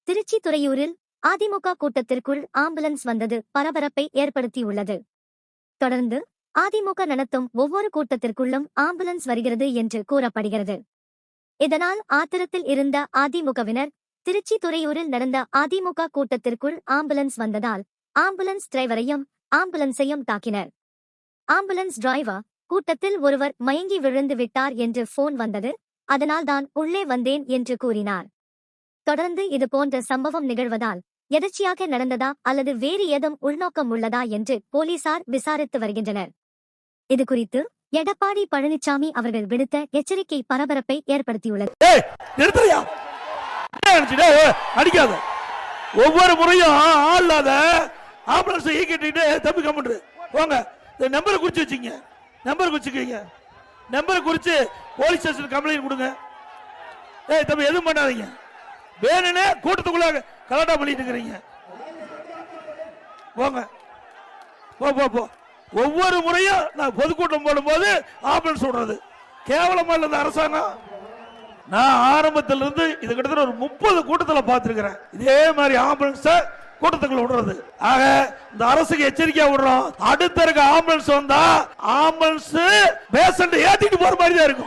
Trichy துறையூரில் AIADMK கூட்டத்திற்குள் ambulance வந்தது பரபரப்பை ஏற்படுத்தியுள்ளது. தொடர்ந்து அதிமுக நடத்தும் ஒவ்வொரு கூட்டத்திற்குள்ளும் ஆம்புலன்ஸ் வருகிறது என்று கூறப்படுகிறது. இதனால் ஆத்திரத்தில் இருந்த அதிமுகவினர் திருச்சி துறையூரில் நடந்த அதிமுக கூட்டத்திற்குள் ஆம்புலன்ஸ் வந்ததால் ஆம்புலன்ஸ் டிரைவரையும் ஆம்புலன்ஸையும் தாக்கினர். ஆம்புலன்ஸ் டிரைவர், கூட்டத்தில் ஒருவர் மயங்கி விழுந்து விட்டார் என்று போன் வந்தது, அதனால் தான் உள்ளே வந்தேன் என்று கூறினார். தொடர்ந்து இது போன்ற சம்பவம் நிகழ்வதால் எதர்ச்சியாக நடந்ததா அல்லது வேறு ஏதும் உள்நோக்கம் உள்ளதா என்று போலீசார் விசாரித்து வருகின்றனர். இதுகுறித்து எடப்பாடி பழனிசாமி அவர்கள் விடுத்த எச்சரிக்கை பரபரப்பை ஏற்படுத்தியுள்ளது. ஒவ்வொரு முறையும் ஆளாத ஆம்புலன்ஸ் இயக்கிட்டு தம்பி கம்முன்று போங்க. நம்பரை குறிச்சு வச்சுங்க, நம்பர் குறிச்சுக்கீங்க, நம்பரை குறிச்சு போலீஸ் ஸ்டேஷன் கம்ப்ளைண்ட் கொடுங்க. தம்பி எதுவும் பண்ணாதீங்க, வேணுன்னு கூட்டத்துக்குள்ள கலாட்டா பண்ணிட்டு இருக்கிறீங்க. போங்க, போ. ஒவ்வொரு முறையும் நான் பொதுக்கூட்டம் போடும்போது ஆம்புலன்ஸ் விடுறது கேவலமா இல்ல அரசாங்கம். நான் ஆரம்பத்திலிருந்து இது கிட்டத்தட்ட ஒரு 30 கூட்டத்தில் பார்த்திருக்கிறேன். இதே மாதிரி ஆம்புலன்ஸ் கூட்டத்துக்குள்ள விடுறது. ஆக இந்த அரசுக்கு எச்சரிக்கையா விடுறோம். அடுத்த இருக்க ஆம்புலன்ஸ் வந்தா ஆம்புலன்ஸ் பேஷண்ட் ஏத்திட்டு போற மாதிரி தான் இருக்கும்.